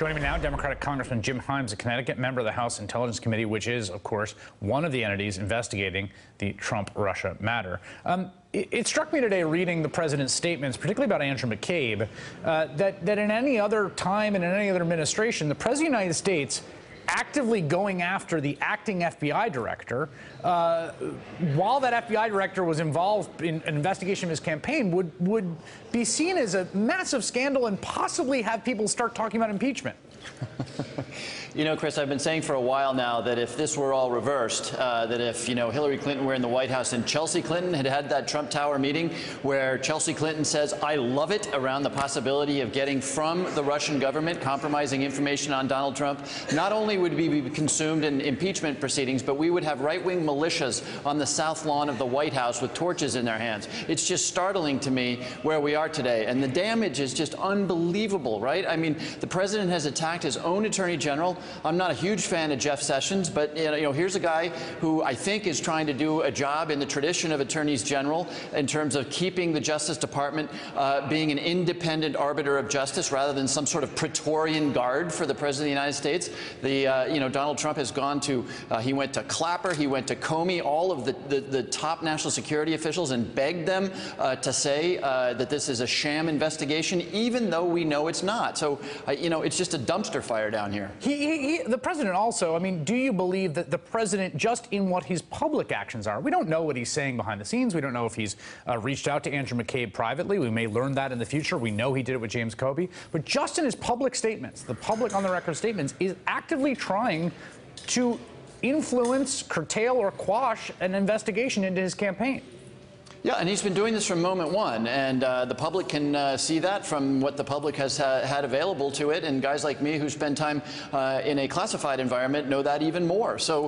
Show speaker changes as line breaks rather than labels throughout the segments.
Joining me now, Democratic Congressman Jim Himes of Connecticut, member of the House Intelligence Committee, which is, of course, one of the entities investigating the Trump-Russia matter. It struck me today reading the president's statements, particularly about Andrew McCabe, that in any other time and in any other administration, the President of the United States actively going after the acting FBI director, while that FBI director was involved in an investigation of his campaign, would be seen as a massive scandal and possibly have people start talking about impeachment.
You know, Chris, I've been saying for a while now that if this were all reversed, that if, Hillary Clinton were in the White House and Chelsea Clinton had that Trump Tower meeting where Chelsea Clinton says, "I love it," around the possibility of getting from the Russian government compromising information on Donald Trump, not only would we be consumed in impeachment proceedings, but we would have right-wing militias on the south lawn of the White House with torches in their hands. It's just startling to me where we are today. And the damage is just unbelievable, right? I mean, the president has attacked his own attorney general. I'm not a huge fan of Jeff Sessions, but here's a guy who I think is trying to do a job in the tradition of attorneys general in terms of keeping the Justice Department being an independent arbiter of justice rather than some sort of Praetorian guard for the President of the United States. Donald Trump has gone to, he went to Clapper, he went to Comey, all of the top national security officials, and begged them to say that this is a sham investigation, even though we know it's not. So, it's just a dumpster fire down here.
The president also, I mean, do you believe that the president, just in what his public actions are, we don't know what he's saying behind the scenes. We don't know if he's reached out to Andrew McCabe privately. We may learn that in the future. We know he did it with James Comey. But just in his public statements, the public on the record statements, is actively trying to influence, curtail, or quash an investigation into his campaign.
Yeah, and he's been doing this from moment one, and the public can see that from what the public has had available to it, and guys like me who spend time in a classified environment know that even more. So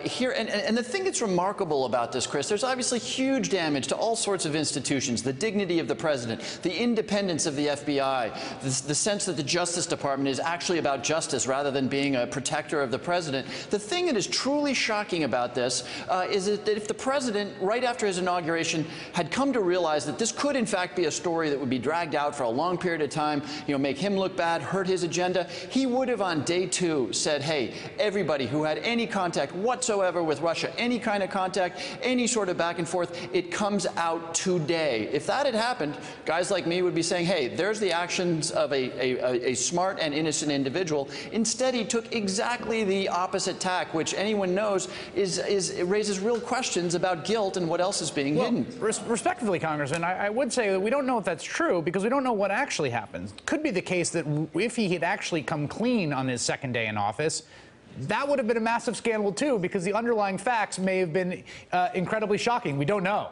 here, and the thing that's remarkable about this, Chris, there's obviously huge damage to all sorts of institutions, the dignity of the president, the independence of the FBI, the sense that the Justice Department is actually about justice rather than being a protector of the president. The thing that is truly shocking about this is that if the president, right after his inauguration, had come to realize that this could in fact be a story that would be dragged out for a long period of time, make him look bad, hurt his agenda, he would have on day two said, hey, everybody who had any contact whatsoever with Russia, any kind of contact, any sort of back and forth, it comes out today. If that had happened, guys like me would be saying, hey, there's the actions of a smart and innocent individual. Instead, he took exactly the opposite tack, which anyone knows it raises real questions about guilt and what else is being hidden.
Respectively, Congressman, I would say that we don't know if that's true because we don't know what actually happened. Could be the case that if he had actually come clean on his second day in office, that would have been a massive scandal too, because the underlying facts may have been incredibly shocking. We don't know.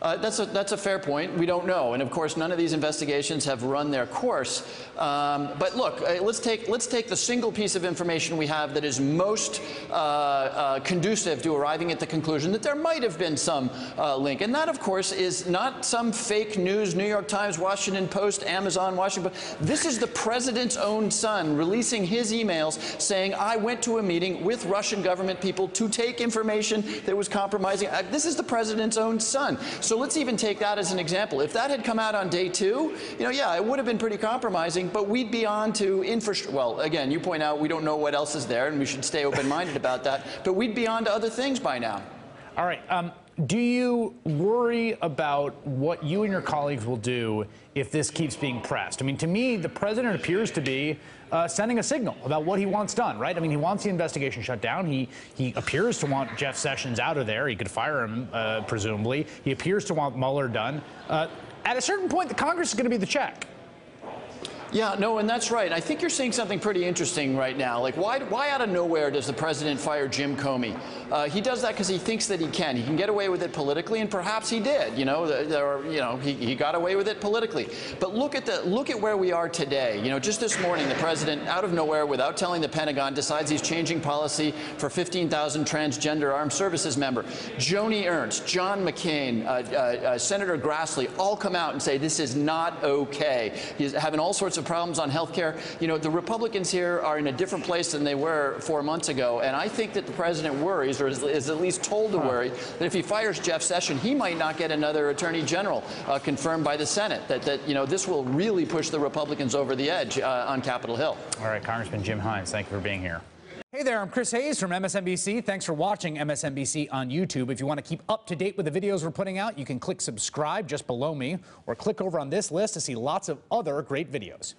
That's a fair point. We don't know, and of course, none of these investigations have run their course. But look, let's take the single piece of information we have that is most conducive to arriving at the conclusion that there might have been some link, and that, of course, is not some fake news, New York Times, Washington Post, Amazon, Washington Post. This is the president's own son releasing his emails saying, "I went to a meeting with Russian government people to take information that was compromising." This is the president's own son. So let's even take that as an example. If that had come out on day two, yeah, it would have been pretty compromising, but we'd be on to infrastructure. Well, again, you point out we don't know what else is there, and we should stay open-minded about that, but we'd be on to other things by now.
All right. Do you worry about what you and your colleagues will do if this keeps being pressed? I mean, to me, the president appears to be sending a signal about what he wants done, right? I mean, he wants the investigation shut down. He appears to want Jeff Sessions out of there. He could fire him, presumably. He appears to want Mueller done. At a certain point, the Congress is going to be the check.
Yeah, no, and that's right. I think you're seeing something pretty interesting right now. Like, why out of nowhere does the president fire Jim Comey? He does that because he thinks that he can. He can get away with it politically, and perhaps he did. He got away with it politically. But look at where we are today. Just this morning, the president, out of nowhere, without telling the Pentagon, decides he's changing policy for 15,000 transgender armed services members. Joni Ernst, John McCain, Senator Grassley all come out and say this is not okay. He's having all sorts of problems on health care. You know, the Republicans here are in a different place than they were 4 months ago, and I think that the president worries, or is at least told to worry, that if he fires Jeff Sessions, he might not get another attorney general confirmed by the Senate. That you know, this will really push the Republicans over the edge on Capitol Hill.
All right, Congressman Jim Himes, thank you for being here. Hey there, I'm Chris Hayes from MSNBC. Thanks for watching MSNBC on YouTube. If you want to keep up to date with the videos we're putting out, you can click subscribe just below me, or click over on this list to see lots of other great videos.